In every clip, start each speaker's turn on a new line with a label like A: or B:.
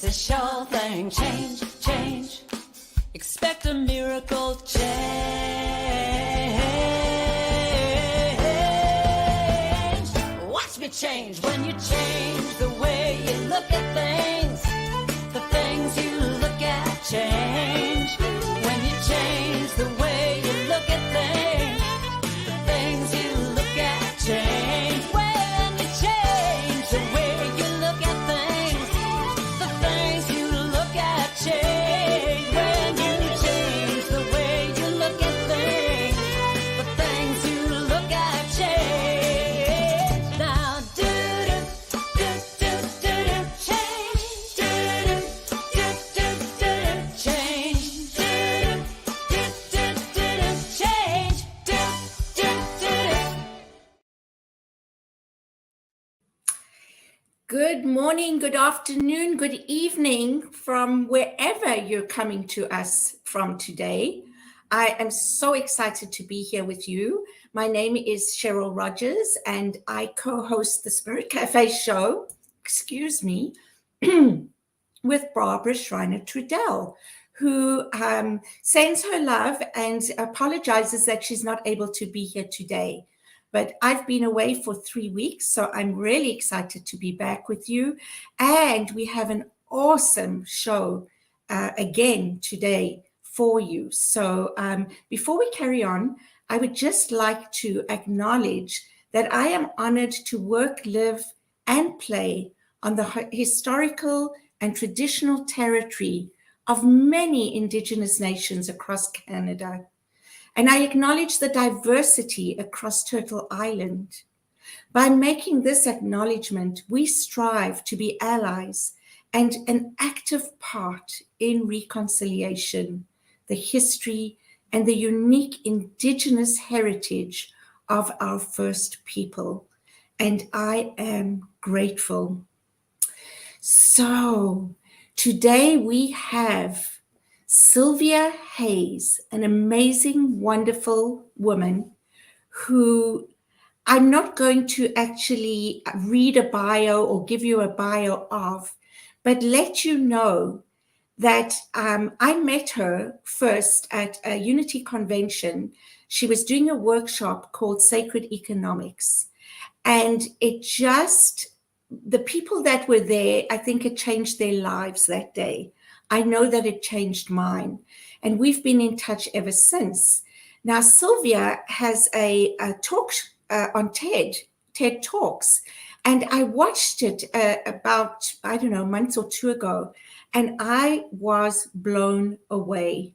A: It's a sure thing. Change, change. Expect a miracle change. Watch me change when you change the way you look at things. The things you look at change. When you change the way you look at things, the things you look at change. When you change the way you look at things, the things you look at change. When you change the way you look at things, the things you look at change. Now do do do do do do change. Do do do do do change. Do do do do do change. Do do do do.
B: Good morning, good afternoon, good evening from wherever you're coming to us from today. I am so excited to be here with you. My name is Cheryl Rogers and I co-host the Spirit Cafe show, with Barbara Schreiner-Trudell, who sends her love and apologizes that she's not able to be here today. But I've been away for 3 weeks, so I'm really excited to be back with you. And we have an awesome show again today for you. So before we carry on, I would just like to acknowledge that I am honored to work, live, and play on the historical and traditional territory of many Indigenous nations across Canada. And I acknowledge the diversity across Turtle Island. By making this acknowledgement, we strive to be allies and an active part in reconciliation, the history, and the unique Indigenous heritage of our First People. And I am grateful. So today we have Cylvia Hayes, an amazing, wonderful woman who I'm not going to actually read a bio or give you a bio of, but let you know that I met her first at a Unity convention. She was doing a workshop called Sacred Economics. And the people that were there, I think it changed their lives that day. I know that it changed mine, and we've been in touch ever since. Now, Cylvia has a talk on TED Talks, and I watched it about, a month or two ago, and I was blown away.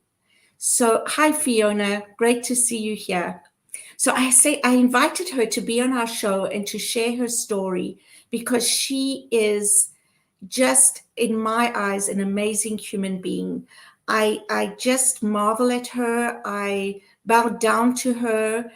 B: So, hi, Fiona. Great to see you here. So I invited her to be on our show and to share her story because she is just, in my eyes, an amazing human being. I just marvel at her. I bow down to her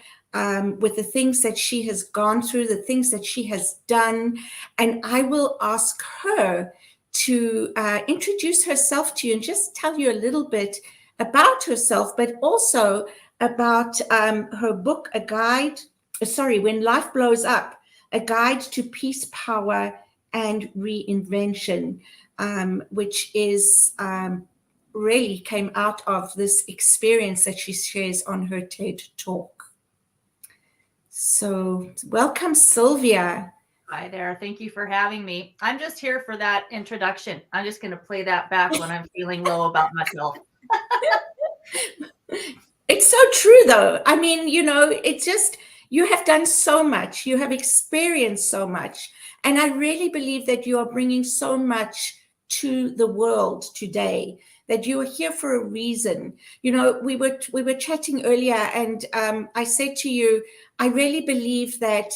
B: with the things that she has gone through, the things that she has done. And I will ask her to introduce herself to you and just tell you a little bit about herself, but also about her book, When Life Blows Up, A Guide to Peace, Power, and Reinvention, which is really came out of this experience that she shares on her TED Talk. So welcome, Cylvia.
C: Hi there. Thank you for having me. I'm just here for that introduction. I'm just going to play that back when I'm feeling low about myself.
B: It's so true, though. I mean, it's just, you have done so much. You have experienced so much. And I really believe that you are bringing so much to the world today, that you are here for a reason. We were chatting earlier, and I said to you, I really believe that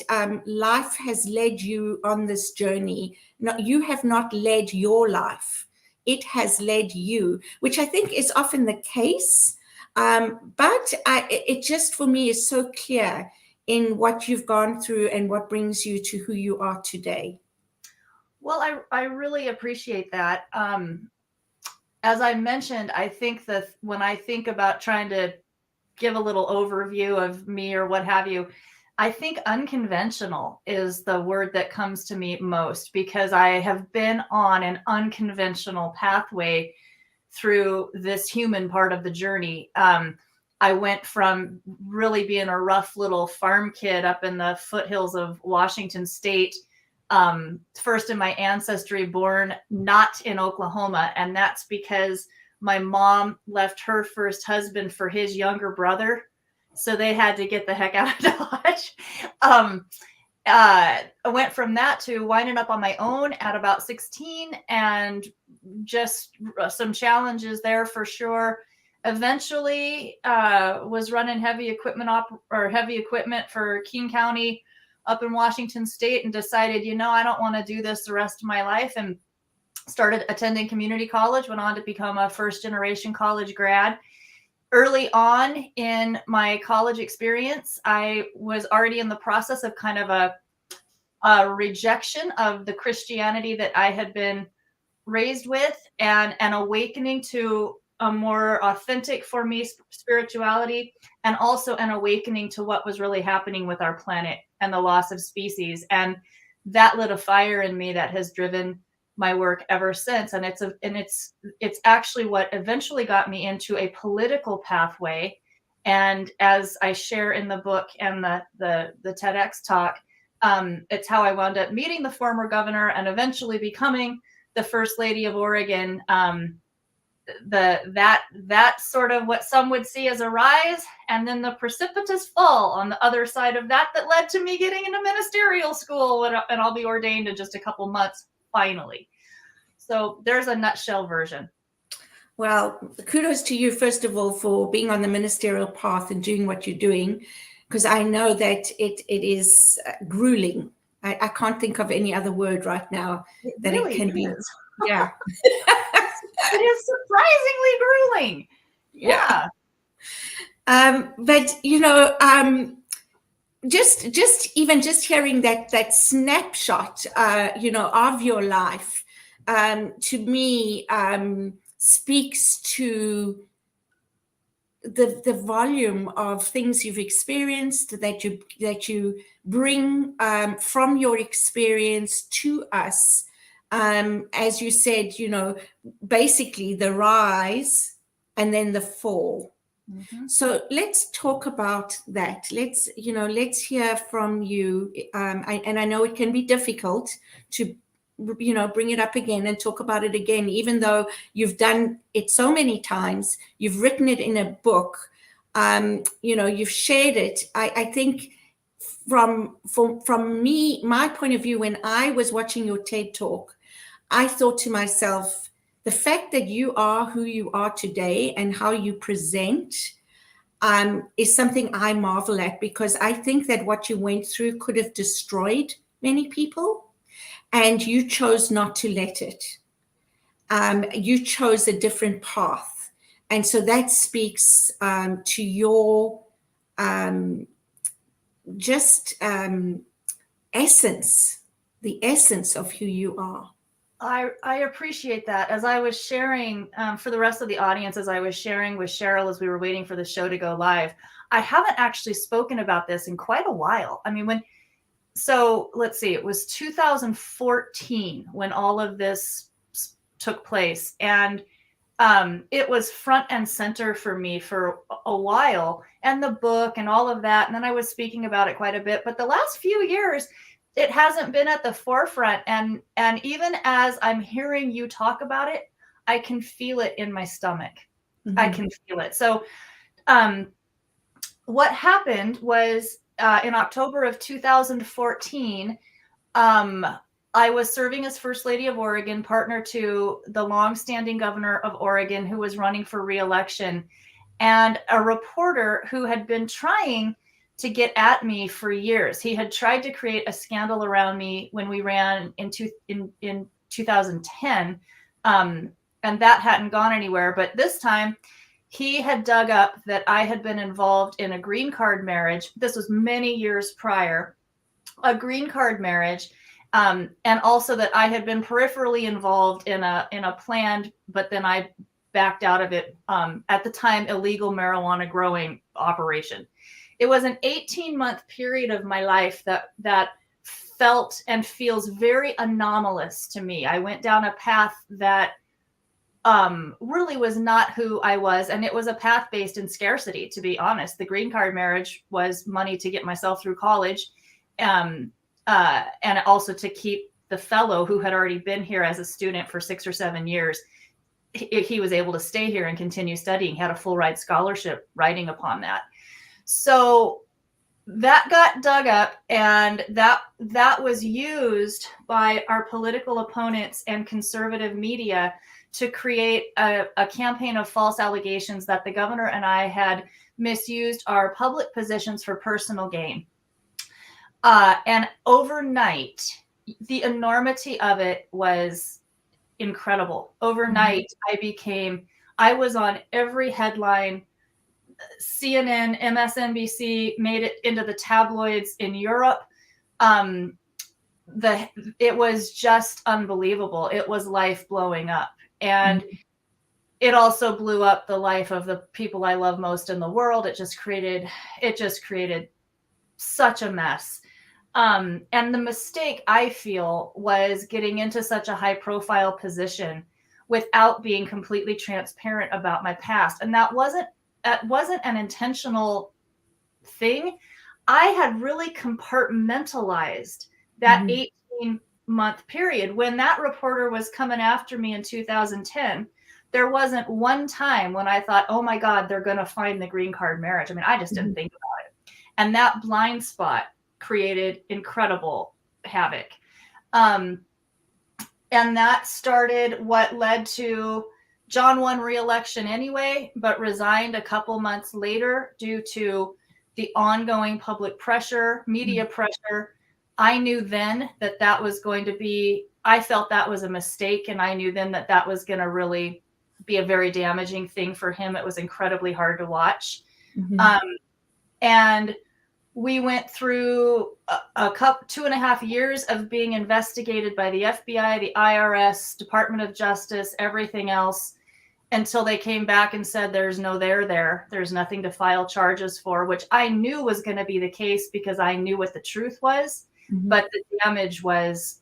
B: life has led you on this journey. No, you have not led your life. It has led you, which I think is often the case. But it just, for me, is so clear in what you've gone through and what brings you to who you are today.
C: Well, I really appreciate that. As I mentioned, I think that when I think about trying to give a little overview of me or what have you, I think unconventional is the word that comes to me most, because I have been on an unconventional pathway through this human part of the journey. I went from really being a rough little farm kid up in the foothills of Washington State, first in my ancestry, born not in Oklahoma. And that's because my mom left her first husband for his younger brother. So they had to get the heck out of Dodge. I went from that to winding up on my own at about 16, and just some challenges there for sure. Eventually, was running heavy equipment for King County up in Washington State, and decided, I don't want to do this the rest of my life, and started attending community college. Went on to become a first generation college grad. Early on in my college experience, I was already in the process of kind of a rejection of the Christianity that I had been raised with, and an awakening to a more authentic for me spirituality, and also an awakening to what was really happening with our planet and the loss of species. And that lit a fire in me that has driven my work ever since. And it's actually what eventually got me into a political pathway. And as I share in the book and the TEDx talk, it's how I wound up meeting the former governor and eventually becoming the First Lady of Oregon. That sort of what some would see as a rise, and then the precipitous fall on the other side of that led to me getting into ministerial school, and I'll be ordained in just a couple months, finally. So there's a nutshell version.
B: Well, kudos to you, first of all, for being on the ministerial path and doing what you're doing, because I know that it is grueling. I can't think of any other word right now that
C: really
B: it can be. Yeah.
C: It is surprisingly grueling. Yeah.
B: But just hearing that snapshot, of your life, to me, speaks to the volume of things you've experienced, that you bring from your experience to us. As you said, basically the rise and then the fall. Mm-hmm. So let's talk about that. Let's hear from you. And I know it can be difficult to, bring it up again and talk about it again, even though you've done it so many times. You've written it in a book. You've shared it. I think from me, my point of view, when I was watching your TED Talk, I thought to myself, the fact that you are who you are today and how you present is something I marvel at, because I think that what you went through could have destroyed many people, and you chose not to let it. You chose a different path. And so that speaks to your essence, the essence of who you are.
C: I appreciate that. As I was sharing, for the rest of the audience, as I was sharing with Cheryl as we were waiting for the show to go live, I haven't actually spoken about this in quite a while. I mean, so let's see, it was 2014 when all of this took place. And it was front and center for me for a while, and the book and all of that. And then I was speaking about it quite a bit. But the last few years, it hasn't been at the forefront. And even as I'm hearing you talk about it, I can feel it in my stomach. Mm-hmm. I can feel it. So what happened was in October of 2014, I was serving as First Lady of Oregon, partner to the longstanding governor of Oregon, who was running for re-election, and a reporter who had been trying to get at me for years. He had tried to create a scandal around me when we ran in 2010, and that hadn't gone anywhere. But this time, he had dug up that I had been involved in a green card marriage. This was many years prior, a green card marriage, and also that I had been peripherally involved in a planned, but then I backed out of it, at the time, illegal marijuana growing operation. it was an 18-month period of my life that felt and feels very anomalous to me. I went down a path that really was not who I was. And it was a path based in scarcity, to be honest. The green card marriage was money to get myself through college, and also to keep the fellow who had already been here as a student for 6 or 7 years. He was able to stay here and continue studying, had a full ride scholarship riding upon that. So that got dug up, and that was used by our political opponents and conservative media to create a campaign of false allegations that the governor and I had misused our public positions for personal gain. And overnight, the enormity of it was incredible. Overnight, I was on every headline. CNN, MSNBC made it into the tabloids in Europe. It was just unbelievable. It was life blowing up. And it also blew up the life of the people I love most in the world. It just created such a mess. And the mistake, I feel, was getting into such a high profile position without being completely transparent about my past. And that wasn't an intentional thing. I had really compartmentalized that 18-month period. When that reporter was coming after me in 2010, there wasn't one time when I thought, oh my God, they're going to find the green card marriage. I mean, I just didn't think about it. And that blind spot created incredible havoc. And that started what led to John won re-election anyway, but resigned a couple months later due to the ongoing public pressure, media pressure. I knew then that was going to be, I felt that was a mistake. And I knew then that was going to really be a very damaging thing for him. It was incredibly hard to watch. And we went through a couple, 2.5 years of being investigated by the FBI, the IRS, Department of Justice, everything else, until they came back and said, there's no there. There's nothing to file charges for, which I knew was going to be the case because I knew what the truth was. But the damage was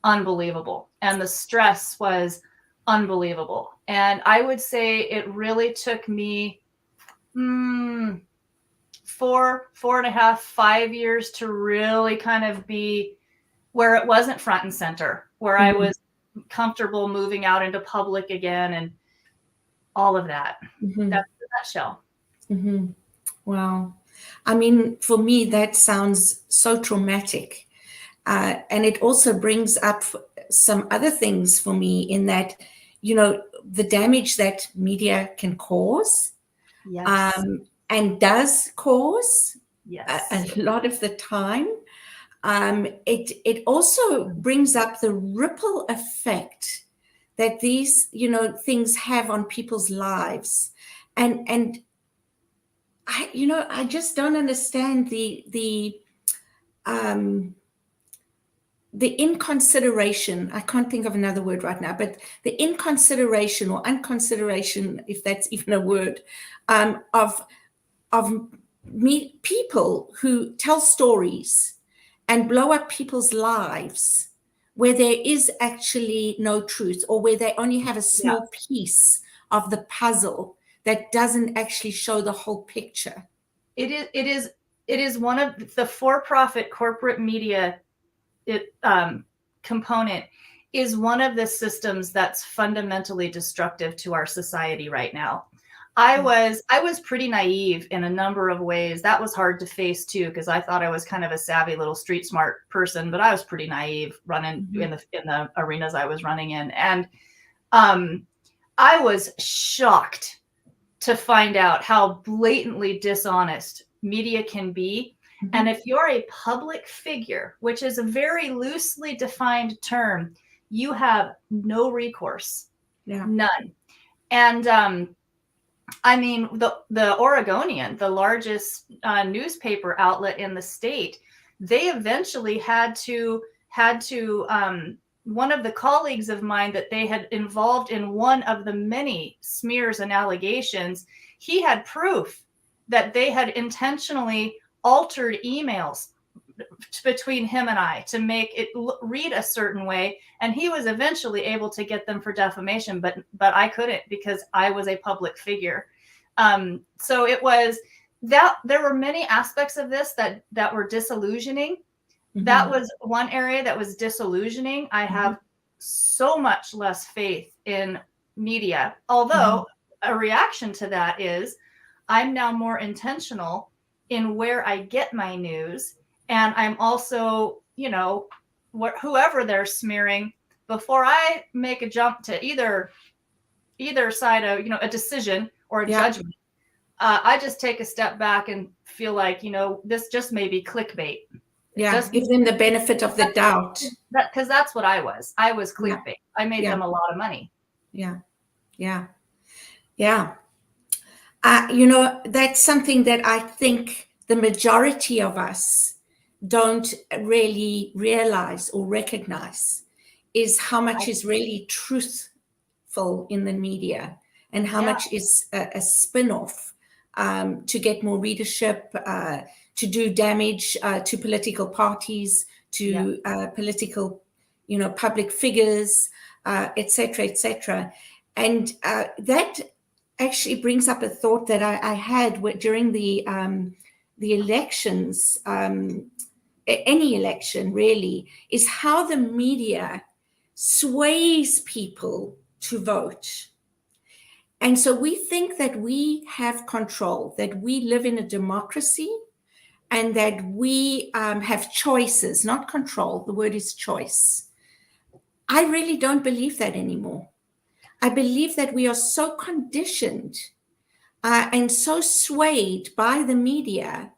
C: unbelievable. And the stress was unbelievable. And I would say it really took me 4.5, 5 years to really kind of be where it wasn't front and center, where I was comfortable moving out into public again and all of that. That's the nutshell.
B: Wow. I mean, for me, that sounds so traumatic. And it also brings up some other things for me in that, the damage that media can cause.
C: Yes.
B: And does cause
C: Yes.
B: a lot of the time. It also brings up the ripple effect that these, things have on people's lives. And I just don't understand the inconsideration. I can't think of another word right now, but the inconsideration or unconsideration, if that's even a word, of people who tell stories and blow up people's lives where there is actually no truth, or where they only have a small piece of the puzzle that doesn't actually show the whole picture.
C: It is one of the for-profit corporate media component is one of the systems that's fundamentally destructive to our society right now. I was pretty naive in a number of ways. That was hard to face too, because I thought I was kind of a savvy little street smart person, but I was pretty naive running in the arenas I was running in. And I was shocked to find out how blatantly dishonest media can be. And if you're a public figure, which is a very loosely defined term, you have no recourse, none. And I mean, the Oregonian, the largest newspaper outlet in the state, they eventually had to one of the colleagues of mine that they had involved in one of the many smears and allegations, he had proof that they had intentionally altered emails between him and I to make it read a certain way, and he was eventually able to get them for defamation, but I couldn't because I was a public figure. So it was that there were many aspects of this that were disillusioning.
B: Mm-hmm.
C: That was one area that was disillusioning. I have so much less faith in media, although a reaction to that is I'm now more intentional in where I get my news. And I'm also, whoever they're smearing, before I make a jump to either side of, a decision or a judgment, I just take a step back and feel like, this just may be clickbait.
B: Yeah, give them the benefit of the doubt.
C: Because that's what I was. I was clickbait. I made them a lot of money.
B: Yeah. That's something that I think the majority of us don't really realize or recognize, is how much is really truthful in the media and how much is a spin-off to get more readership, to do damage to political parties, to political, public figures, et cetera. And that actually brings up a thought that I had during the elections, any election really, is how the media sways people to vote. And so we think that we have control, that we live in a democracy, and that we have choices, not control. The word is choice. I really don't believe that anymore. I believe that we are so conditioned and so swayed by the media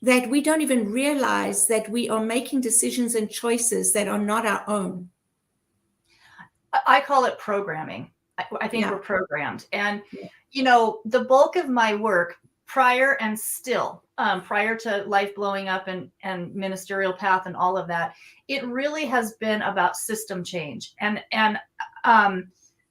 B: that we don't even realize that we are making decisions and choices that are not our own.
C: I call it programming. I think we're programmed. And, the bulk of my work prior and still, prior to life blowing up and ministerial path and all of that, it really has been about system change. And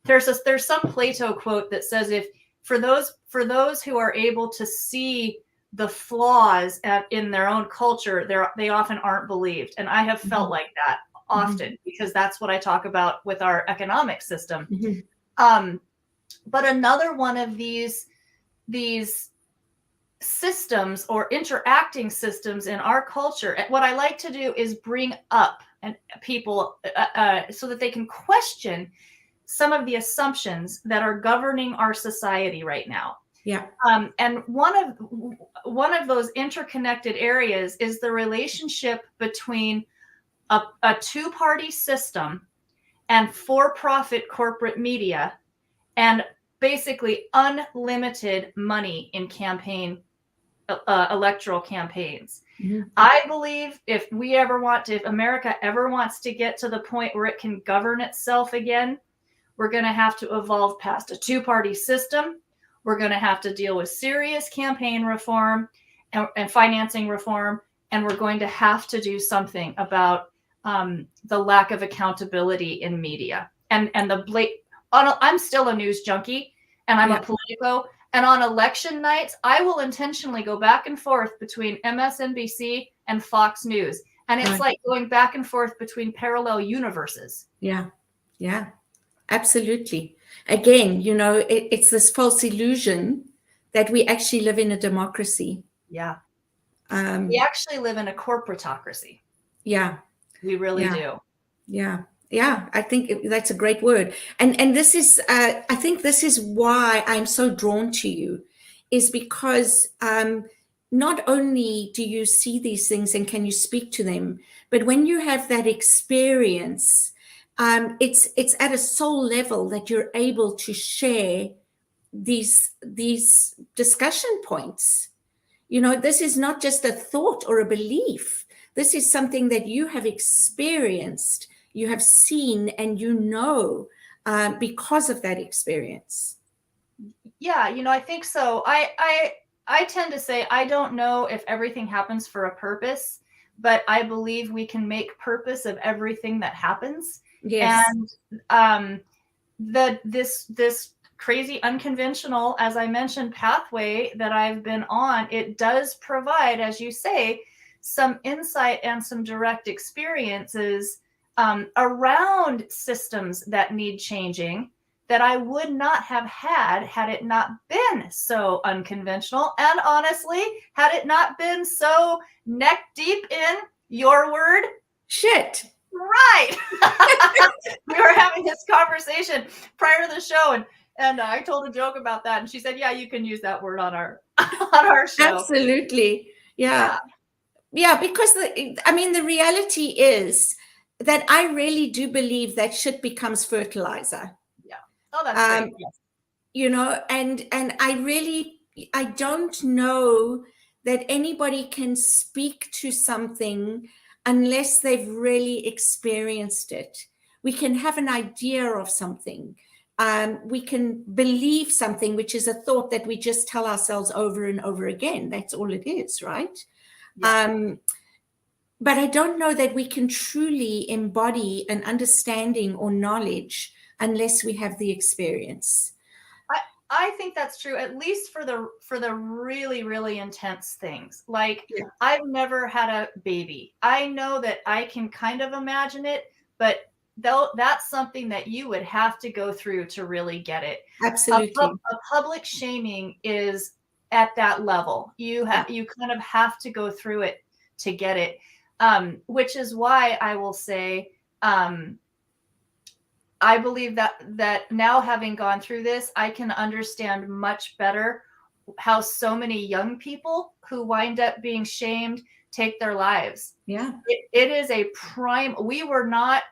C: there's some Plato quote that says, if for those who are able to see the flaws in their own culture, they often aren't believed. And I have felt like that often because that's what I talk about with our economic system. But another one of these systems or interacting systems in our culture, what I like to do is bring up people so that they can question some of the assumptions that are governing our society right now.
B: Yeah.
C: And one of those interconnected areas is the relationship between a two-party system and for-profit corporate media, and basically unlimited money in electoral campaigns. I believe if America ever wants to get to the point where it can govern itself again, we're going to have to evolve past a two-party system. We're going to have to deal with serious campaign reform and financing reform, and we're going to have to do something about the lack of accountability in media and I'm still a news junkie, and I'm a Politico. And on election nights, I will intentionally go back and forth between MSNBC and Fox News, and it's like going back and forth between parallel universes.
B: Yeah, absolutely. Again, it's this false illusion that we actually live in a democracy.
C: Yeah. We actually live in a corporatocracy.
B: Yeah.
C: We really do.
B: Yeah. I think that's a great word. And this is, I think this is why I'm so drawn to you, is because not only do you see these things and can you speak to them, but when you have that experience, it's at a soul level that you're able to share these discussion points. This is not just a thought or a belief. This is something that you have experienced, you have seen, and because of that experience.
C: Yeah, I think so. I tend to say I don't know if everything happens for a purpose, but I believe we can make purpose of everything that happens.
B: Yes.
C: And this crazy unconventional, as I mentioned, pathway that I've been on, it does provide, as you say, some insight and some direct experiences around systems that need changing that I would not have had it not been so unconventional. And honestly, had it not been so neck deep in your word,
B: shit.
C: Right. We were having this conversation prior to the show, and I told a joke about that, and she said, "Yeah, you can use that word on our on our show."
B: Absolutely, yeah. Because the reality is that I really do believe that shit becomes fertilizer.
C: Yeah. Oh, that's great. Yes.
B: And I don't know that anybody can speak to something unless they've really experienced it. We can have an idea of something. We can believe something, which is a thought that we just tell ourselves over and over again. That's all it is, right? Yeah. But I don't know that we can truly embody an understanding or knowledge unless we have the experience.
C: I think that's true, at least for the really, really intense things. Like, I've never had a baby. I know that I can kind of imagine it, but though that's something that you would have to go through to really get it.
B: Absolutely.
C: A public shaming is at that level. You kind of have to go through it to get it, which is why I will say, I believe that now, having gone through this, I can understand much better how so many young people who wind up being shamed take their lives.
B: Yeah.
C: It is a prime. We were not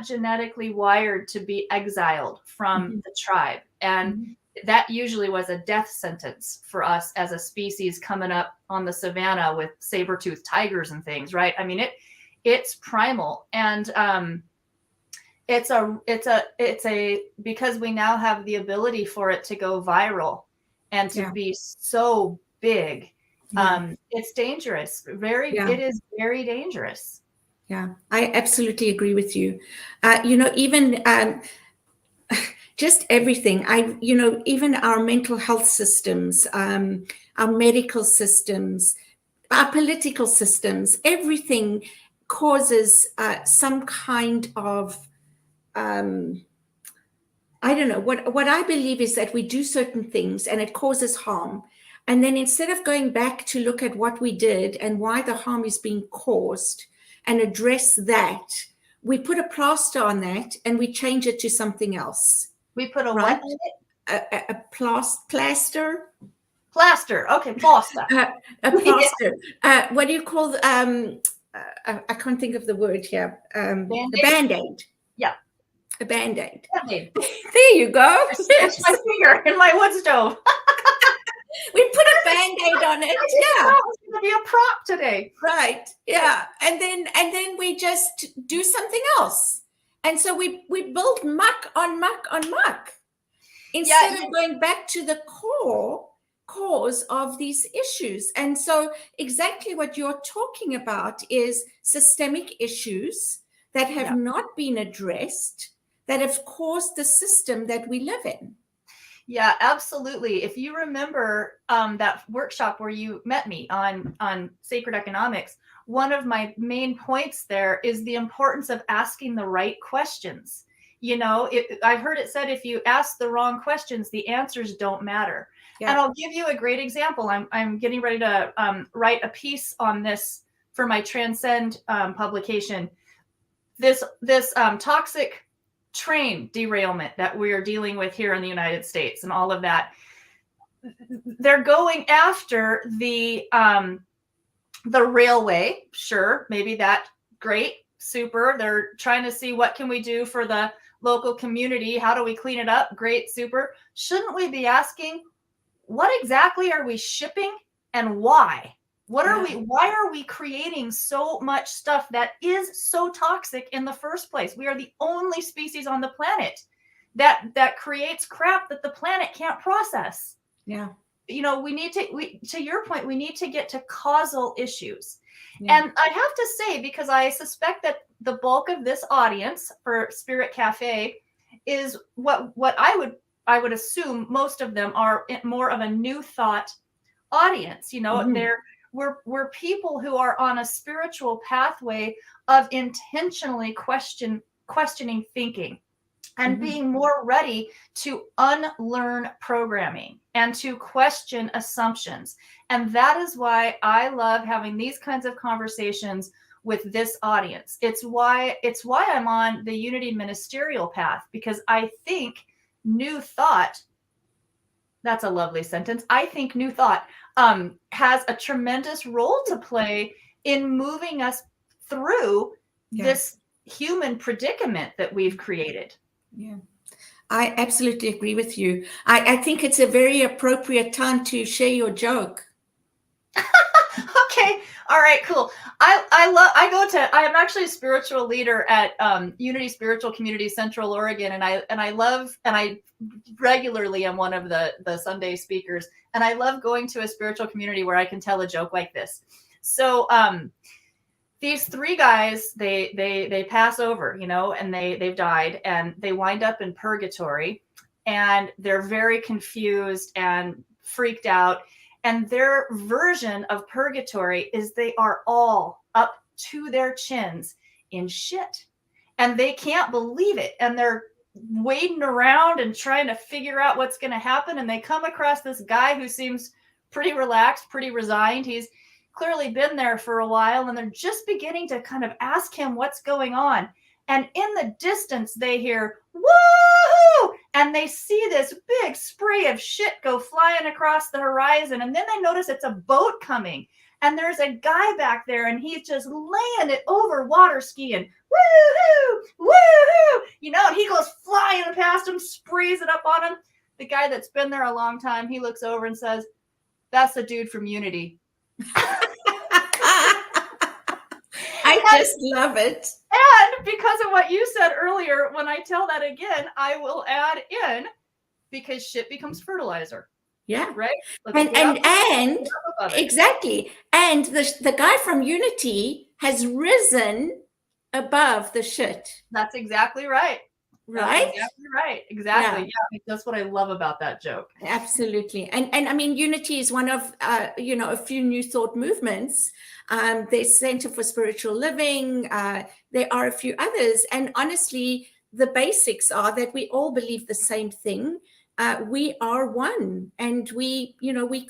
C: genetically wired to be exiled from the tribe. And that usually was a death sentence for us as a species coming up on the savannah with saber-toothed tigers and things, right? I mean, it's primal. And it's a because we now have the ability for it to go viral and to be so big. It's dangerous. It is very dangerous.
B: Yeah, I absolutely agree with you. Even just everything. Even our mental health systems, our medical systems, our political systems, everything causes some kind of I don't know. What I believe is that we do certain things and it causes harm. And then instead of going back to look at what we did and why the harm is being caused and address that, we put a plaster on that and we change it to something else.
C: We put a what on
B: it? A plaster.
C: Plaster. Okay, plaster.
B: A plaster. What do you call? I can't think of the word here. A Band-Aid.
C: Yeah.
B: A Band-Aid. There you go.
C: It's my finger in my wood stove.
B: We put a Band-Aid on it. Yeah.
C: It's going to be a prop today.
B: Right. Yeah. And then we just do something else. And so we build muck on muck on muck instead of going back to the cause of these issues. And so exactly what you're talking about is systemic issues that have not been addressed, that have caused the system that we live in.
C: Yeah, absolutely. If you remember that workshop where you met me on sacred economics, one of my main points there is the importance of asking the right questions. I've heard it said, if you ask the wrong questions, the answers don't matter. Yeah. And I'll give you a great example. I'm getting ready to write a piece on this for my Transcend publication. This toxic train derailment that we are dealing with here in the United States and all of that. They're going after the railway. Sure, maybe that, great, super. They're trying to see what can we do for the local community. How do we clean it up? Great, super. Shouldn't we be asking, what exactly are we shipping and why? Why are we creating so much stuff that is so toxic in the first place? We are the only species on the planet that creates crap that the planet can't process.
B: Yeah.
C: To your point, we need to get to causal issues. Yeah. And I have to say, because I suspect that the bulk of this audience for Spirit Cafe is what I would I would assume most of them are more of a new thought audience. We're people who are on a spiritual pathway of intentionally questioning thinking and being more ready to unlearn programming and to question assumptions. And that is why I love having these kinds of conversations with this audience. It's why I'm on the Unity ministerial path, because I think new thought, that's a lovely sentence. I think new thought has a tremendous role to play in moving us through this human predicament that we've created.
B: Yeah, I absolutely agree with you. I think it's a very appropriate time to share your joke.
C: Okay. All right, cool. I am actually a spiritual leader at Unity Spiritual Community Central Oregon, and I regularly am one of the Sunday speakers, and I love going to a spiritual community where I can tell a joke like this. So these three guys, they pass over, and they've died, and they wind up in purgatory, and they're very confused and freaked out. And their version of purgatory is they are all up to their chins in shit. And they can't believe it. And they're wading around and trying to figure out what's going to happen. And they come across this guy who seems pretty relaxed, pretty resigned. He's clearly been there for a while. And they're just beginning to kind of ask him what's going on. And in the distance, they hear, woo! And they see this big spray of shit go flying across the horizon. And then they notice it's a boat coming. And there's a guy back there, and he's just laying it over water skiing. Woo-hoo! Woo-hoo! And he goes flying past him, sprays it up on him. The guy that's been there a long time, he looks over and says, "That's the dude from Unity."
B: I just love it.
C: And because of what you said earlier, when I tell that again, I will add in, because shit becomes fertilizer.
B: Yeah.
C: Right?
B: And exactly. And the guy from Unity has risen above the shit.
C: That's exactly right.
B: Right?
C: That's exactly right. Exactly. Yeah. That's what I love about that joke.
B: Absolutely. And I mean, Unity is one of, a few new thought movements. There's Center for Spiritual Living. There are a few others. And honestly, the basics are that we all believe the same thing. We are one, and we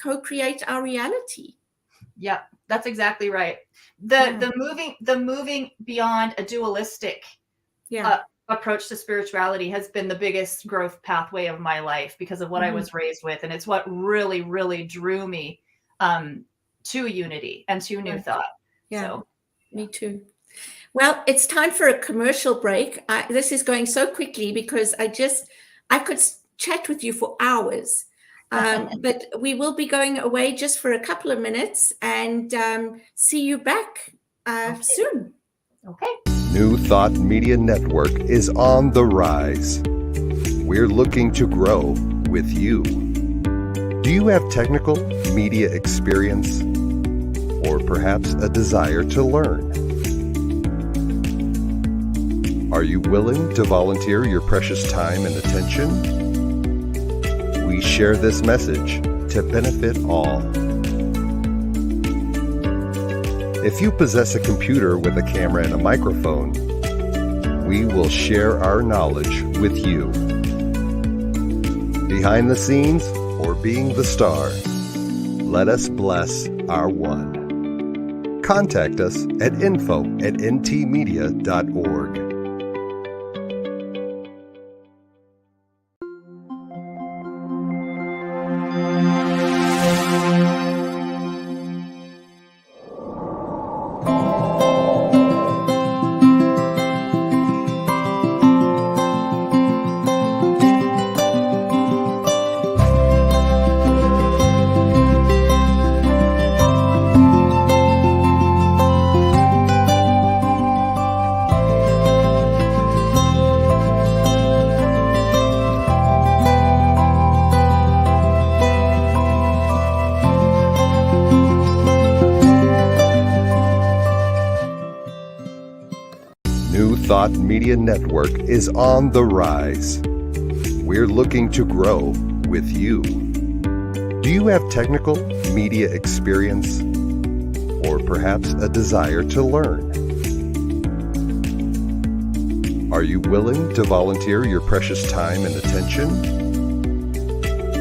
B: co-create our reality.
C: Yeah, that's exactly right. The moving beyond a dualistic approach to spirituality has been the biggest growth pathway of my life because of what I was raised with. And it's what really, really drew me to Unity and to New Thought.
B: Yeah,
C: so,
B: me too. Well, it's time for a commercial break. This is going so quickly because I could chat with you for hours. But we will be going away just for a couple of minutes and see you back soon.
C: Okay.
D: New Thought Media Network is on the rise. We're looking to grow with you. Do you have technical media experience or perhaps a desire to learn? Are you willing to volunteer your precious time and attention? We share this message to benefit all. If you possess a computer with a camera and a microphone, we will share our knowledge with you. Behind the scenes or being the star, let us bless our one. Contact us at info@ntmedia.org. Thought Media Network is on the rise. We're looking to grow with you. Do you have technical media experience or perhaps a desire to learn? Are you willing to volunteer your precious time and attention?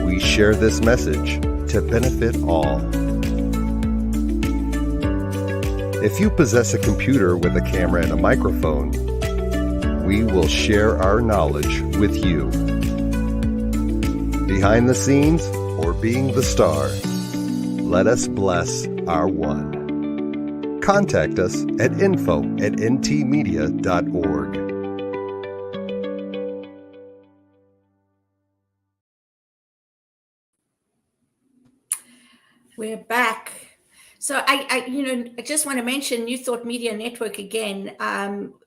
D: We share this message to benefit all. If you possess a computer with a camera and a microphone, we will share our knowledge with you. Behind the scenes or being the star, let us bless our one. Contact us at info@ntmedia.org.
B: We're back. So I just want to mention New Thought Media Network again.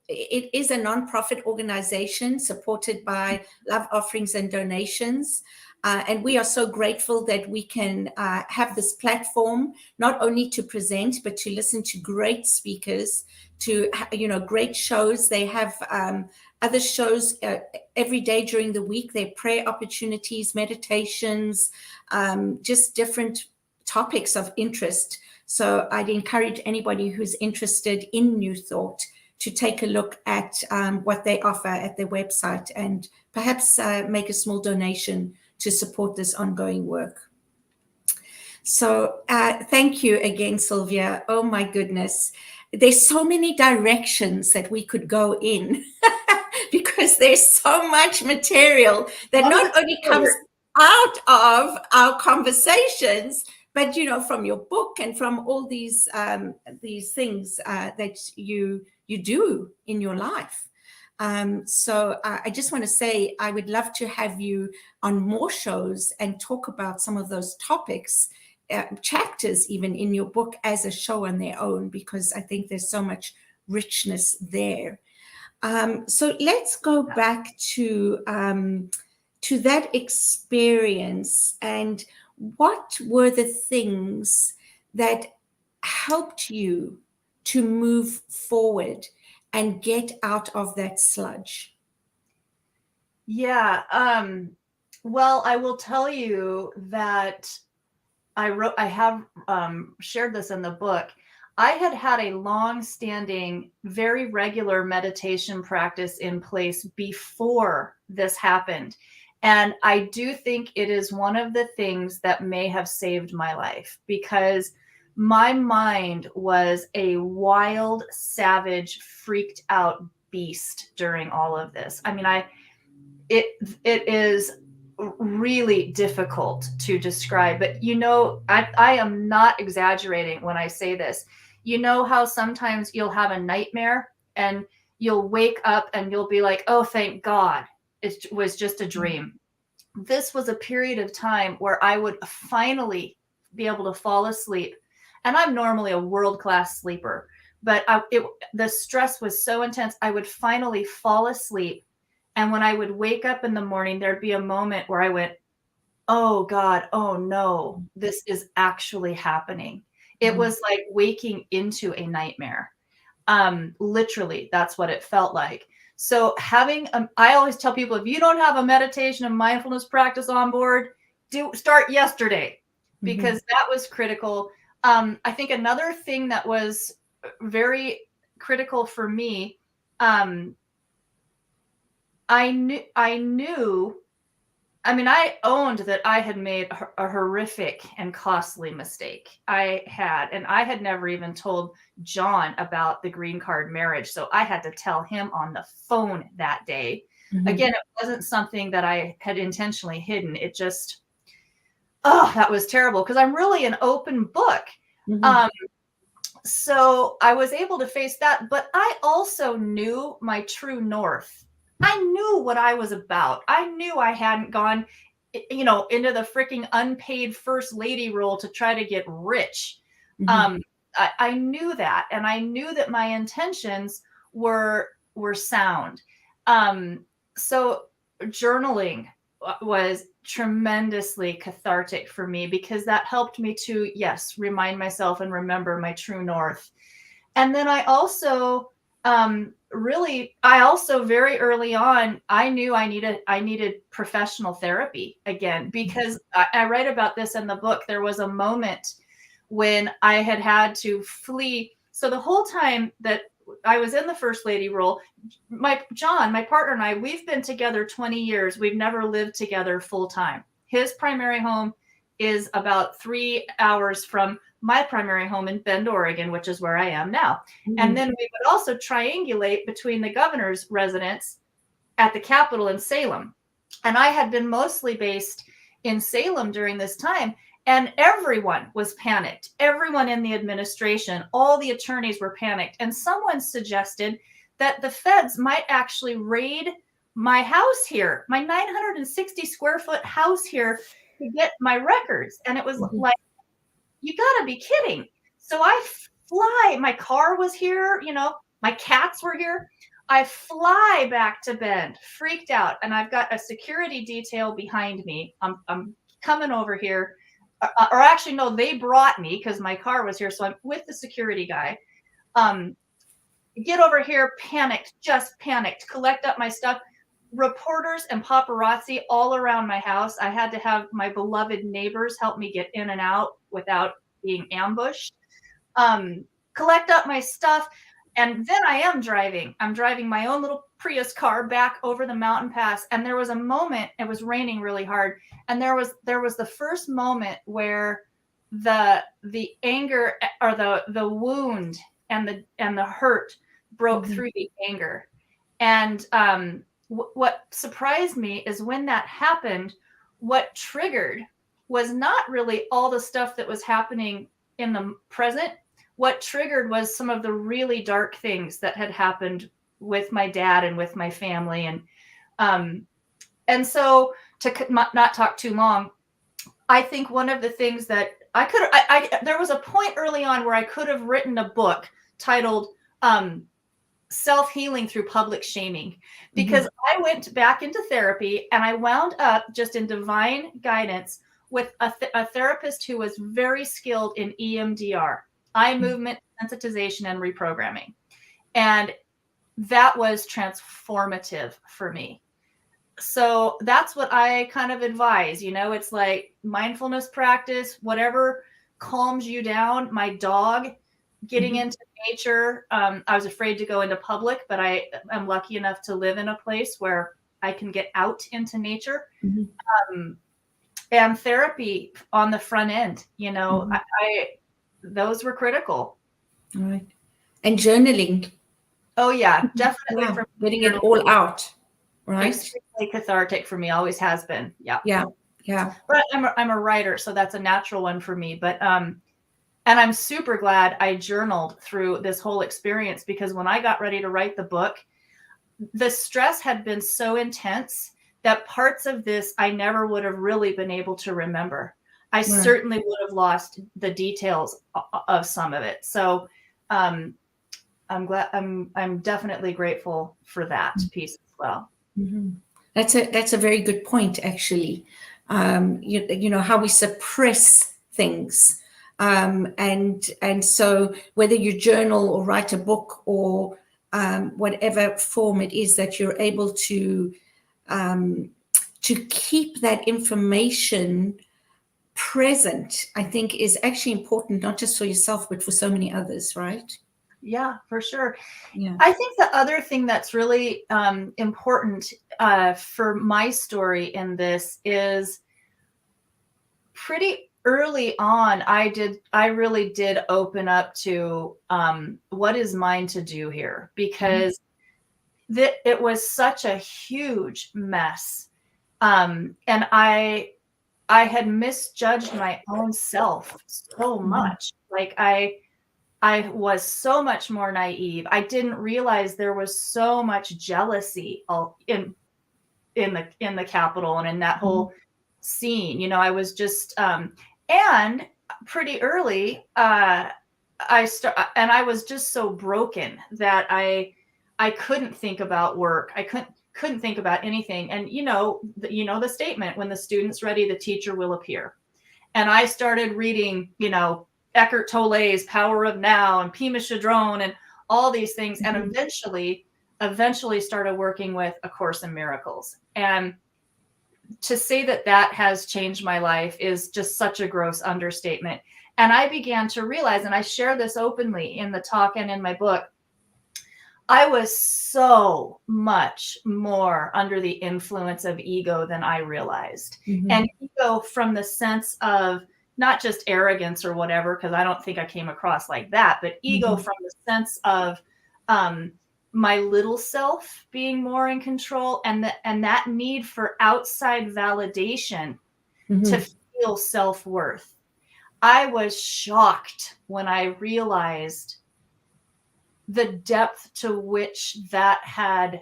B: It is a nonprofit organization supported by love offerings and donations. And we are so grateful that we can have this platform, not only to present, but to listen to great speakers, to, great shows. They have other shows every day during the week. They're prayer opportunities, meditations, just different topics of interest. So I'd encourage anybody who's interested in New Thought to take a look at what they offer at their website and perhaps make a small donation to support this ongoing work. So thank you again, Cylvia. Oh my goodness. There's so many directions that we could go in because there's so much material that not only comes out of our conversations, but from your book and from all these things that you do in your life. So I just want to say I would love to have you on more shows and talk about some of those topics, chapters even in your book as a show on their own, because I think there's so much richness there. So let's go back to that experience, and what were the things that helped you to move forward and get out of that sludge?
C: Yeah. Well, I will tell you that I have shared this in the book. I had a long-standing, very regular meditation practice in place before this happened. And I do think it is one of the things that may have saved my life, because my mind was a wild, savage, freaked out beast during all of this. I mean, it is really difficult to describe, but I am not exaggerating when I say this. You know how sometimes you'll have a nightmare and you'll wake up and you'll be like, oh, thank God, it was just a dream. This was a period of time where I would finally be able to fall asleep. And I'm normally a world-class sleeper, but the stress was so intense, I would finally fall asleep. And when I would wake up in the morning, there'd be a moment where I went, oh God, oh no, this is actually happening. It was like waking into a nightmare. Literally, that's what it felt like. So I always tell people, if you don't have a meditation and mindfulness practice on board, start yesterday, because that was critical. I think another thing that was very critical for me, I owned that I had made a horrific and costly mistake. I had never even told John about the green card marriage. So I had to tell him on the phone that day. Again, it wasn't something that I had intentionally hidden. It just, that was terrible, because I'm really an open book. So I was able to face that, but I also knew my true north. I knew what I was about. I knew I hadn't gone, into the freaking unpaid first lady role to try to get rich. I knew that, and I knew that my intentions were sound. So journaling was tremendously cathartic for me, because that helped me to, yes, remind myself and remember my true north. And then I also really, I also very early on, I knew I needed professional therapy again, because I write about this in the book. There was a moment when I had to flee. So the whole time that I was in the first lady role, my partner and I, we've been together 20 years. We've never lived together full time. His primary home is about 3 hours from my primary home in Bend, Oregon, which is where I am now. And then we would also triangulate between the governor's residence at the Capitol in Salem. And I had been mostly based in Salem during this time. And everyone was panicked. Everyone in the administration, all the attorneys were panicked. And someone suggested that the feds might actually raid my house here, my 960 square foot house here, to get my records. And it was like, you gotta be kidding. So I fly, my car was here, my cats were here. I fly back to Bend, freaked out. And I've got a security detail behind me. I'm coming over here. Or actually, no, they brought me because my car was here. So I'm with the security guy. Get over here, panicked, just panicked, collect up my stuff. Reporters and paparazzi all around my house. I had to have my beloved neighbors help me get in and out without being ambushed. Collect up my stuff. And then I am driving. I'm driving my own little Prius car back over the mountain pass. And there was a moment, it was raining really hard. And there was the first moment where the anger, or the wound and the hurt broke through the anger. And what surprised me is when that happened, what triggered was not really all the stuff that was happening in the present. What triggered was some of the really dark things that had happened with my dad and with my family. And so, to not talk too long, I think one of the things that there was a point early on where I could have written a book titled Self-Healing Through Public Shaming, because I went back into therapy and I wound up just in divine guidance with a therapist who was very skilled in EMDR, eye movement sensitization and reprogramming. And that was transformative for me. So that's what I kind of advise. It's like mindfulness practice, whatever calms you down. My dog, getting into nature. I was afraid to go into public, but I am lucky enough to live in a place where I can get out into nature. And therapy on the front end, those were critical.
B: All right. And journaling.
C: Oh yeah, definitely.
B: Yeah, getting it all out. Right.
C: Extremely cathartic for me, always has been. Yeah. But I'm a writer, so that's a natural one for me. But and I'm super glad I journaled through this whole experience, because when I got ready to write the book, the stress had been so intense that parts of this I never would have really been able to remember. I certainly would have lost the details of some of it. So I'm glad, I'm definitely grateful for that piece as well.
B: That's a very good point, actually. How we suppress things. And so whether you journal or write a book or whatever form it is that you're able to keep that information present, I think is actually important, not just for yourself, but for so many others, right?
C: Yeah, for sure.
B: Yeah.
C: I think the other thing that's really important for my story in this is pretty early on, I really did open up to what is mine to do here, because it was such a huge mess. And I had misjudged my own self so much. Like I was so much more naive. I didn't realize there was so much jealousy in the Capitol and in that whole scene. I was just and pretty early and I was just so broken that I couldn't think about work. I couldn't think about anything. And the statement, when the student's ready, the teacher will appear. And I started reading, Eckhart Tolle's Power of Now and Pema Chodron and all these things, and eventually started working with A Course in Miracles. And to say that that has changed my life is just such a gross understatement. And I began to realize, and I share this openly in the talk and in my book, I was so much more under the influence of ego than I realized. And ego from the sense of not just arrogance or whatever, because I don't think I came across like that, but ego from the sense of my little self being more in control, and that need for outside validation to feel self-worth. I was shocked when I realized the depth to which that had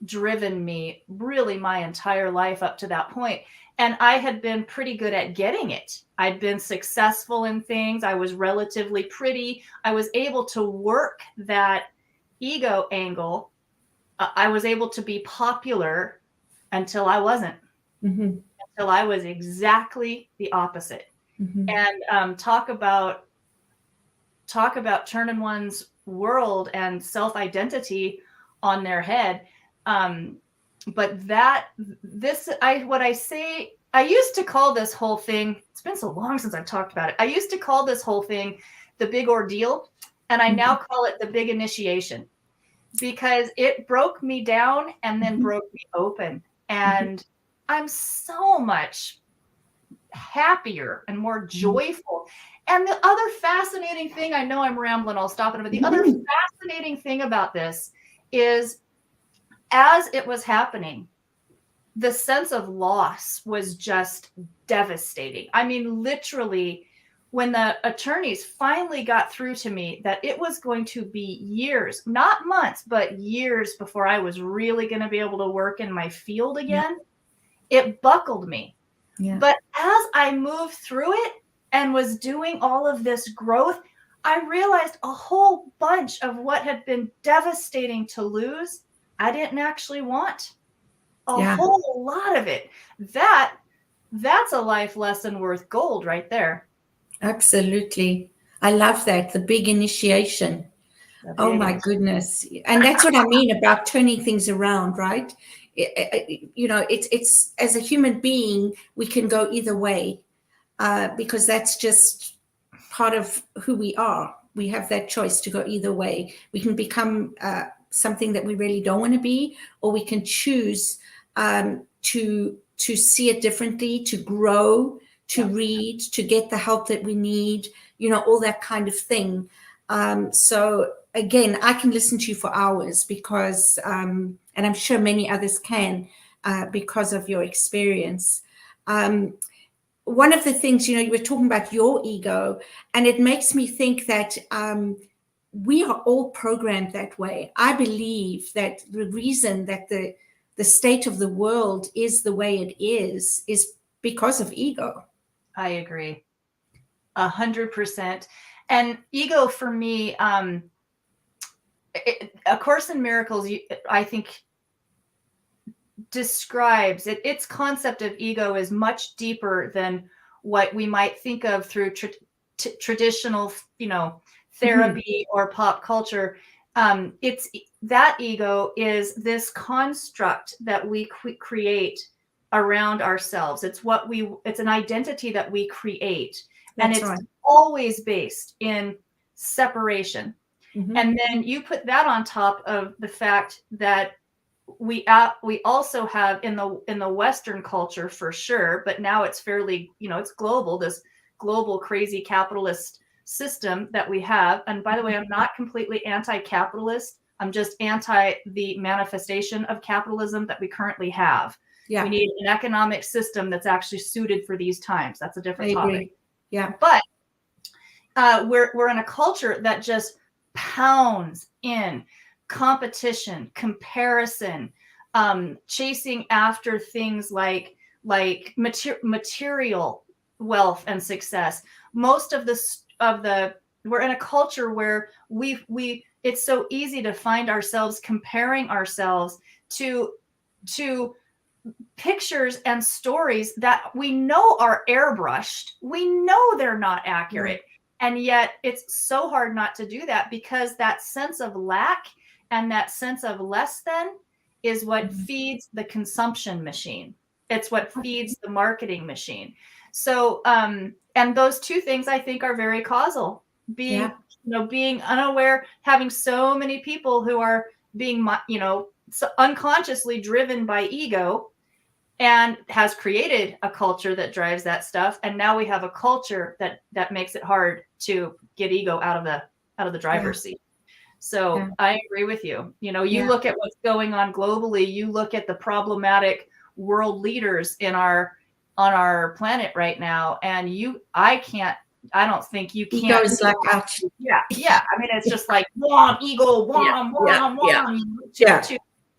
C: driven me really my entire life up to that point. And I had been pretty good at getting it. I'd been successful in things. I was relatively pretty. I was able to work that ego angle. I was able to be popular until I wasn't, until I was exactly the opposite. And talk about turning one's world and self-identity on their head. But I used to call this whole thing, it's been so long since I've talked about it. I used to call this whole thing the big ordeal. And I now call it the big initiation, because it broke me down and then broke me open. And I'm so much happier and more joyful. And the other fascinating thing, I know I'm rambling, I'll stop it, but the other fascinating thing about this is, as it was happening, the sense of loss was just devastating. I mean, literally, when the attorneys finally got through to me that it was going to be years, not months, but years before I was really going to be able to work in my field again, it buckled me. But as I moved through it and was doing all of this growth, I realized a whole bunch of what had been devastating to lose, I didn't actually want. A whole lot of it. That's a life lesson worth gold right there.
B: Absolutely. I love that. The big initiation. Oh my goodness. And that's what I mean about turning things around, right? It's as a human being, we can go either way, because that's just part of who we are. We have that choice to go either way. We can become something that we really don't want to be, or we can choose to see it differently, to grow, to read, to get the help that we need, all that kind of thing. So again, I can listen to you for hours because, and I'm sure many others can, because of your experience. One of the things, you were talking about your ego, and it makes me think that we are all programmed that way. I believe that the reason that the state of the world is the way it is because of ego.
C: I agree 100%. And ego for me, A Course in Miracles, I think, describes it. Its concept of ego is much deeper than what we might think of through traditional, therapy or pop culture. It's that ego is this construct that we create around ourselves. It's an identity that we create. That's and it's always based in separation. And then you put that on top of the fact that we also have in the Western culture, for sure, but now it's fairly, it's global, this global crazy capitalist system that we have. And by the way, I'm not completely anti-capitalist. I'm just anti the manifestation of capitalism that we currently have. We need an economic system that's actually suited for these times. That's a different topic. But we're in a culture that just pounds in competition, comparison, chasing after things like material wealth and success. Most of we're in a culture where it's so easy to find ourselves comparing ourselves to pictures and stories that we know are airbrushed. We know they're not accurate. And yet it's so hard not to do that, because that sense of lack and that sense of less than is what feeds the consumption machine. It's what feeds the marketing machine. So, and those two things I think are very causal. Being, being unaware, having so many people who are being, so unconsciously driven by ego, and has created a culture that drives that stuff. And now we have a culture that makes it hard to get ego out of the driver's seat. So I agree with you. You look at what's going on globally, you look at the problematic world leaders on our planet right now, and I don't think you can't.
B: Ego's like out.
C: Yeah. I mean, it's just like ego,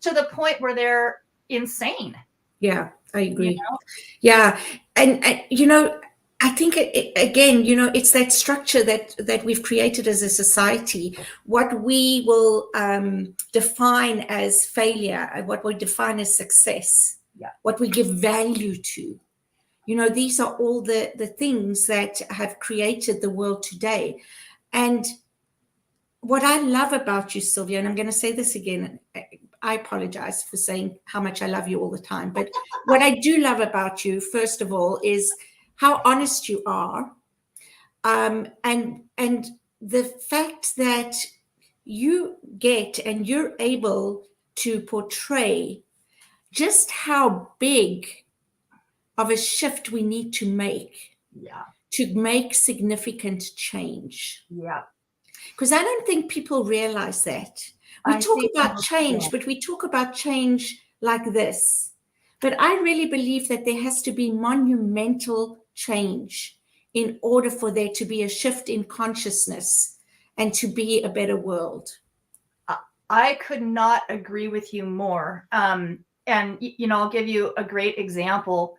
C: to the point where they're insane.
B: Yeah, I agree. Yeah, and I think again, it's that structure that we've created as a society. What we will define as failure, what we define as success, what we give value to. These are all the things that have created the world today. And what I love about you, Cylvia, and I'm going to say this again, I apologize for saying how much I love you all the time, but what I do love about you, first of all, is how honest you are, and the fact that you get and you're able to portray just how big of a shift we need to make to make significant change. Because I don't think people realize that. We talk about change, but we talk about change like this. But I really believe that there has to be monumental change in order for there to be a shift in consciousness and to be a better world.
C: I could not agree with you more. And, I'll give you a great example.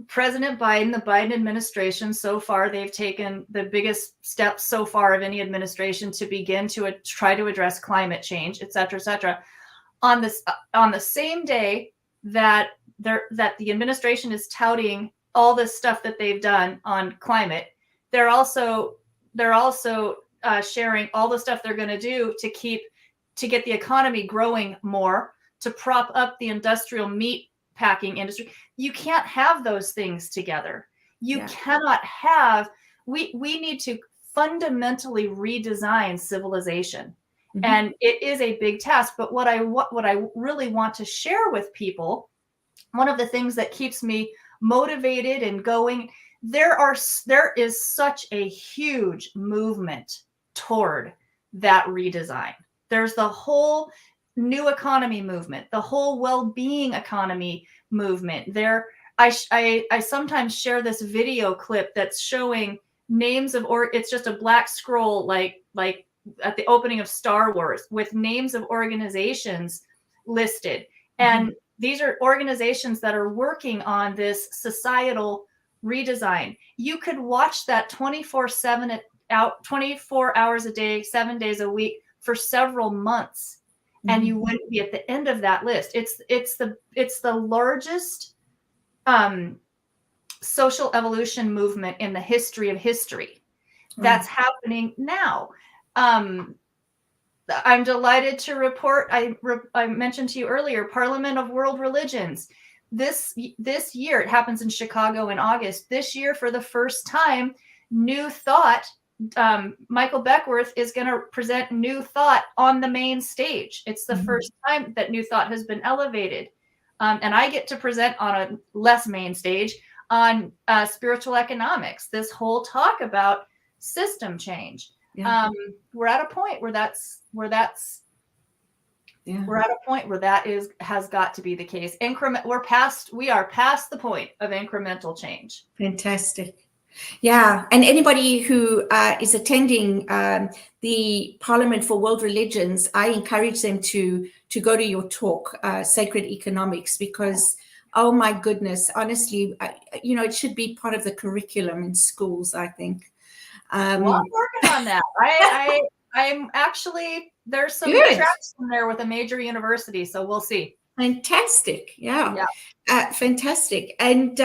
C: President Biden, the Biden administration, so far, they've taken the biggest steps so far of any administration to begin to try to address climate change, et cetera, et cetera. On the same day that the administration is touting all this stuff that they've done on climate, they're also sharing all the stuff they're going to do to get the economy growing more, to prop up the industrial meat packing industry. You can't have those things together. You cannot have. We need to fundamentally redesign civilization, and it is a big task. But what I really want to share with people, one of the things that keeps me motivated and going, there is such a huge movement toward that redesign. There's the whole new economy movement, the whole well-being economy movement. I sometimes share this video clip that's showing names of, or it's just a black scroll like at the opening of Star Wars with names of organizations listed. And these are organizations that are working on this societal redesign. You could watch that 24/7 24 hours a day, 7 days a week for several months. And you wouldn't be at the end of that list. It's the largest social evolution movement in the history of history. That's happening now. I'm delighted to report. I mentioned to you earlier, Parliament of World Religions. This year, it happens in Chicago in August. This year, for the first time, New Thought. Michael Beckworth is going to present New Thought on the main stage. It's the first time that New Thought has been elevated. And I get to present on a less main stage on spiritual economics, this whole talk about system change. We're at a point where that has got to be the case. We are past the point of incremental change.
B: Fantastic. Yeah, and anybody who is attending the Parliament for World Religions, I encourage them to go to your talk, Sacred Economics, because, oh my goodness, honestly, it should be part of the curriculum in schools, I think.
C: Well, I'm working on that. I'm actually, there's some tracks in there with a major university, so we'll see.
B: Fantastic. Yeah. Fantastic. And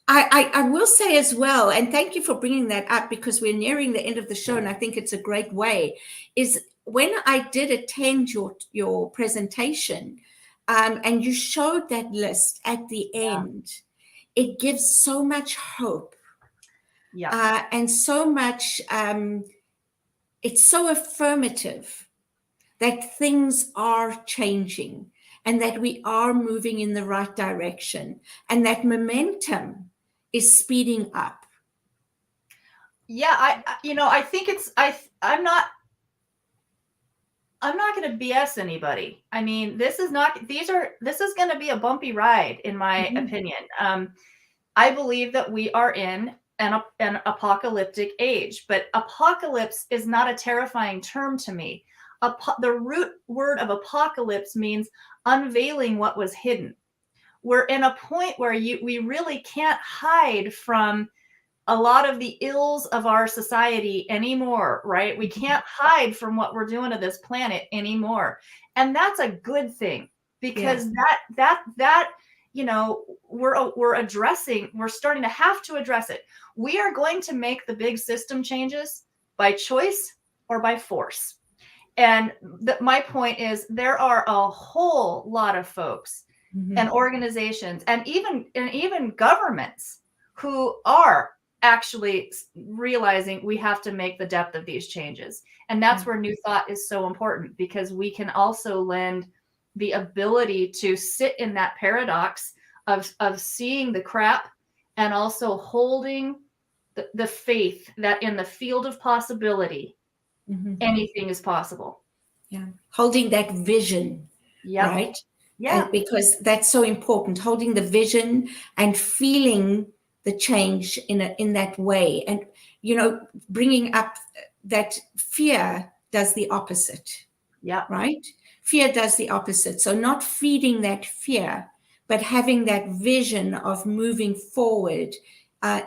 B: I will say as well, and thank you for bringing that up because we're nearing the end of the show, and I think it's a great way. Is when I did attend your presentation, and you showed that list at the end, it gives so much hope,
C: Yeah.
B: and so much. It's so affirmative that things are changing and that we are moving in the right direction, and that momentum is speeding up.
C: Yeah, I think I'm not going to BS anybody. I mean, this is going to be a bumpy ride, in my
B: Mhm.
C: opinion. I believe that we are in an apocalyptic age, but apocalypse is not a terrifying term to me. The root word of apocalypse means unveiling what was hidden. We're in a point where we really can't hide from a lot of the ills of our society anymore, right? We can't hide from what we're doing to this planet anymore. And that's a good thing, because that we're starting to have to address it. We are going to make the big system changes by choice or by force. And my point is, there are a whole lot of folks and organizations and even governments who are actually realizing we have to make the depth of these changes. And that's where new thought is so important, because we can also lend the ability to sit in that paradox of seeing the crap and also holding the faith that in the field of possibility, anything is possible.
B: Yeah, holding that vision,
C: Yep.
B: right?
C: Yeah.
B: And because that's so important, holding the vision and feeling the change in that way, and bringing up that fear does the opposite.
C: Yeah.
B: Right? Fear does the opposite. So not feeding that fear, but having that vision of moving forward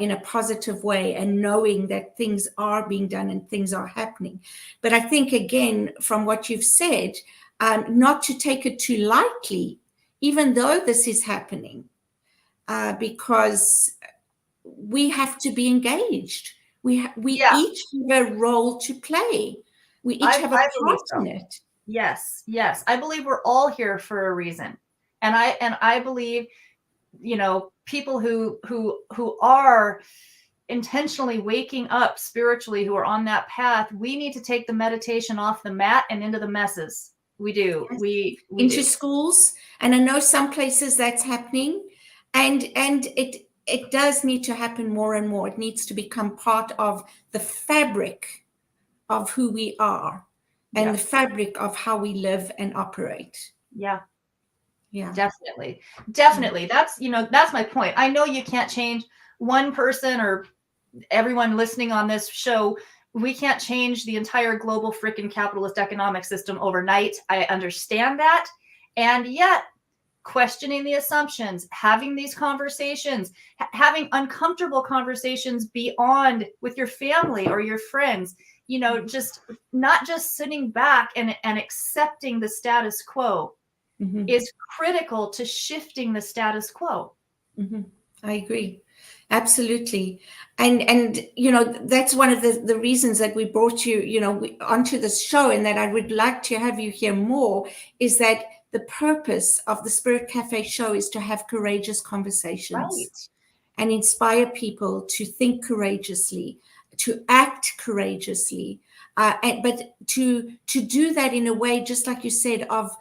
B: in a positive way, and knowing that things are being done and things are happening. But I think, again, from what you've said, not to take it too lightly, even though this is happening, because we have to be engaged. We
C: Yeah.
B: each have a role to play. We each have a
C: I believe
B: part
C: so.
B: in it.
C: Yes. I believe we're all here for a reason. And I believe, people who are intentionally waking up spiritually, who are on that path, we need to take the meditation off the mat and into the messes. We do.
B: Yes.
C: We
B: Into
C: do.
B: schools, and I know some places that's happening, and it does need to happen more and more. It needs to become part of the fabric of who we are, and
C: Yeah.
B: the fabric of how we live and operate.
C: Yeah.
B: Yeah.
C: Definitely. That's my point. I know you can't change one person or everyone listening on this show. We can't change the entire global freaking capitalist economic system overnight. I understand that. And yet, questioning the assumptions, having these conversations, having uncomfortable conversations beyond with your family or your friends, just not just sitting back and accepting the status quo is critical to shifting the status quo.
B: I agree. Absolutely. And that's one of the reasons that we brought you, onto this show, and that I would like to have you hear more, is that the purpose of the Spirit Cafe show is to have courageous conversations.
C: Right.
B: And inspire people to think courageously, to act courageously, but to do that in a way, just like you said, of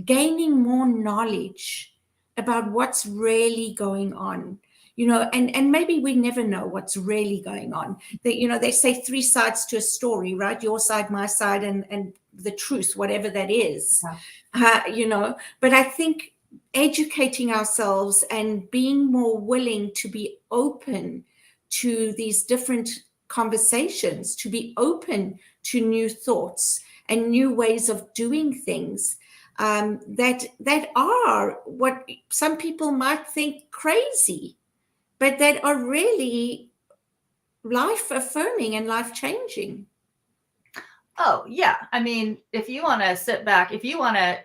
B: gaining more knowledge about what's really going on. And maybe we never know what's really going on. They say 3 sides to a story, right? Your side, my side, and the truth, whatever that is. But I think educating ourselves and being more willing to be open to these different conversations, to be open to new thoughts and new ways of doing things, that are what some people might think crazy, but that are really life affirming and life changing.
C: Oh, yeah. I mean, if you want to sit back, if you want a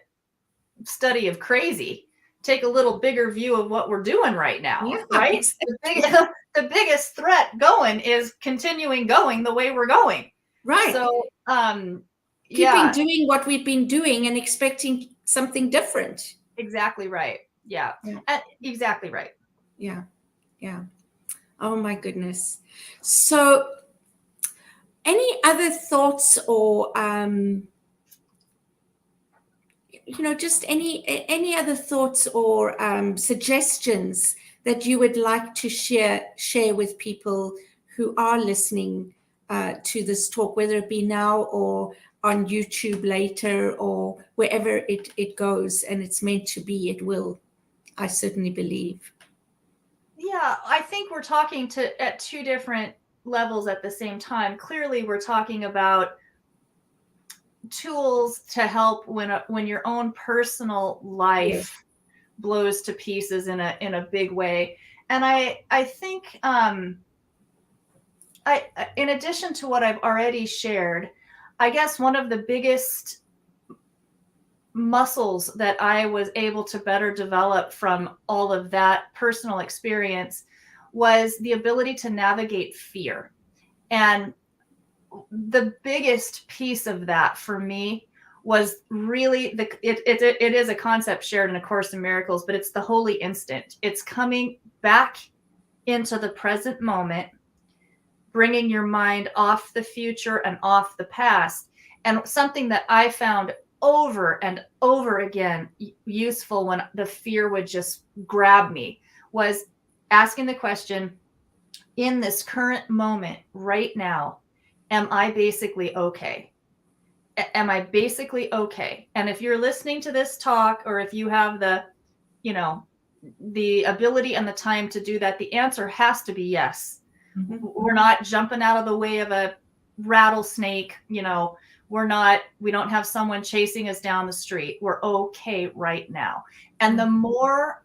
C: study of crazy, take a little bigger view of what we're doing right now,
B: Yeah,
C: right?
B: exactly.
C: The biggest threat going is continuing going the way we're going.
B: Right.
C: So,
B: Keeping doing what we've been doing and expecting something different.
C: Exactly right. Yeah. Exactly right.
B: Yeah. Yeah. Oh my goodness. So any other thoughts or just any other thoughts or suggestions that you would like to share with people who are listening to this talk, whether it be now or on YouTube later or wherever it goes and it's meant to be, it will, I certainly believe.
C: Yeah, I think we're talking at two different levels at the same time. Clearly, we're talking about tools to help when your own personal life blows to pieces in a big way. And I think in addition to what I've already shared, I guess one of the biggest muscles that I was able to better develop from all of that personal experience was the ability to navigate fear. And the biggest piece of that for me was really it is a concept shared in A Course in Miracles, but it's the holy instant. It's coming back into the present moment, bringing your mind off the future and off the past. And something that I found over and over again useful when the fear would just grab me was asking the question, in this current moment right now, am I basically okay? Am I basically okay? And if you're listening to this talk, or if you have the ability and the time to do that, the answer has to be yes. Mm-hmm. We're not jumping out of the way of a rattlesnake. We don't have someone chasing us down the street. We're okay right now. And the more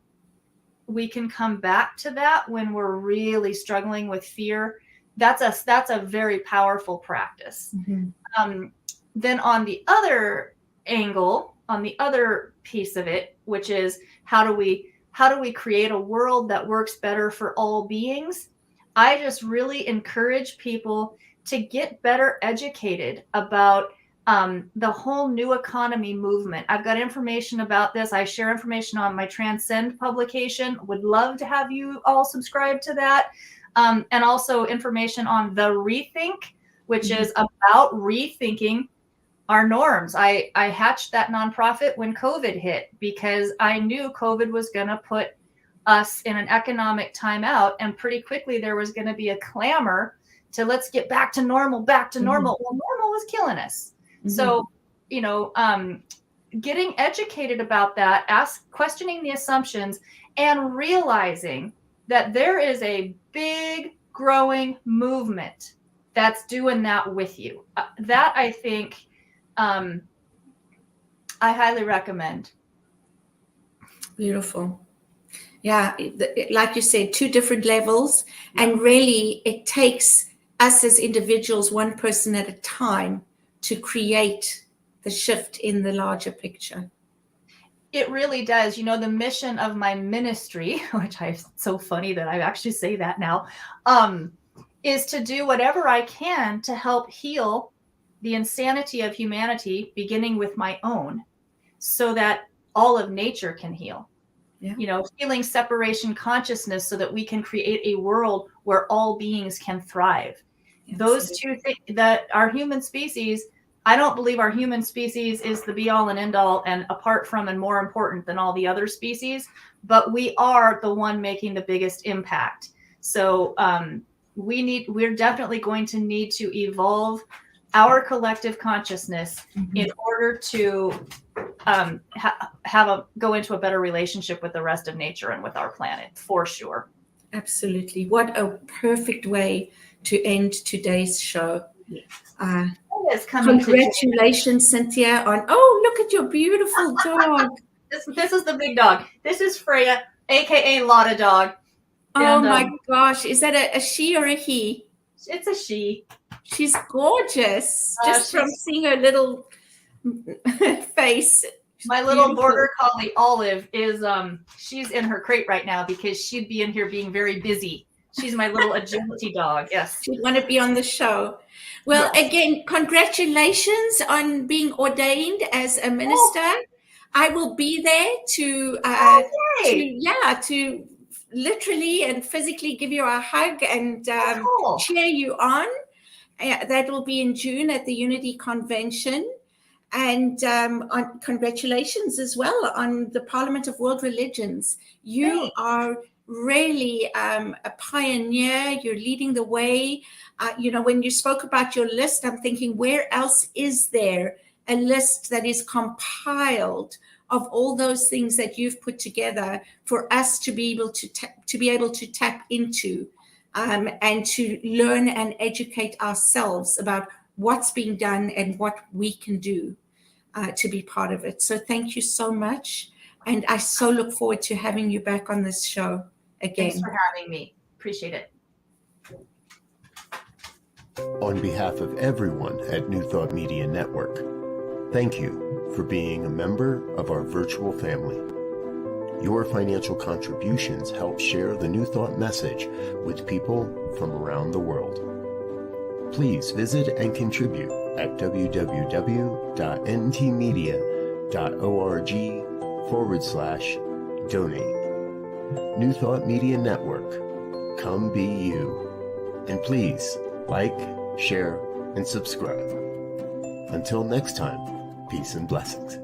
C: we can come back to that when we're really struggling with fear, that's a very powerful practice. Mm-hmm. Then on the other angle, on the other piece of it, which is how do we create a world that works better for all beings? I just really encourage people to get better educated about the whole new economy movement. I've got information about this. I share information on my Transcend publication. Would love to have you all subscribe to that. And also information on The Rethink, which mm-hmm. is about rethinking our norms. I hatched that nonprofit when COVID hit because I knew COVID was going to put us in an economic timeout, and pretty quickly there was going to be a clamor to let's get back to normal. Mm-hmm. Well, normal was killing us. Mm-hmm. So, getting educated about that, questioning the assumptions, and realizing that there is a big growing movement that's doing that with you. That I think I highly recommend.
B: Beautiful. Yeah, like you said, two different levels. Yeah. And really, it takes us as individuals, one person at a time, to create the shift in the larger picture.
C: It really does. The mission of my ministry, which it's so funny that I actually say that now, is to do whatever I can to help heal the insanity of humanity, beginning with my own, so that all of nature can heal. Yeah. Healing separation consciousness so that we can create a world where all beings can thrive. Absolutely. Those two things, that our human species, I don't believe our human species is the be all and end all and apart from and more important than all the other species, but we are the one making the biggest impact. So we're definitely going to need to evolve our collective consciousness mm-hmm. in order to go into a better relationship with the rest of nature and with our planet, for sure.
B: Absolutely. What a perfect way to end today's show. Yes. Congratulations, Cynthia, on, look at your beautiful dog.
C: This is the big dog. This is Freya, aka Lotta Dog.
B: Oh my gosh. Is that a she or a he?
C: It's a she.
B: She's gorgeous. Just from seeing her little face,
C: My little
B: Beautiful.
C: border collie Olive is she's in her crate right now because she'd be in here being very busy. She's my little agility dog. Yes.
B: She'd want to be on the show. Well,
C: Yes.
B: again, congratulations on being ordained as a minister. I will be there to
C: Yay.
B: to literally and physically give you a hug and
C: Cool.
B: cheer you on. That will be in June at the Unity Convention. And congratulations as well on the Parliament of World Religions. You
C: Thanks.
B: are really a pioneer. You're leading the way. When you spoke about your list, I'm thinking, where else is there a list that is compiled of all those things that you've put together for us to be able to tap into and to learn and educate ourselves about what's being done and what we can do to be part of it. So thank you so much. And I so look forward to having you back on this show again.
C: Thanks for having me. Appreciate it.
E: On behalf of everyone at New Thought Media Network, thank you for being a member of our virtual family. Your financial contributions help share the New Thought message with people from around the world. Please visit and contribute at www.ntmedia.org/donate. New Thought Media Network, come be you. And please like, share, and subscribe. Until next time, peace and blessings.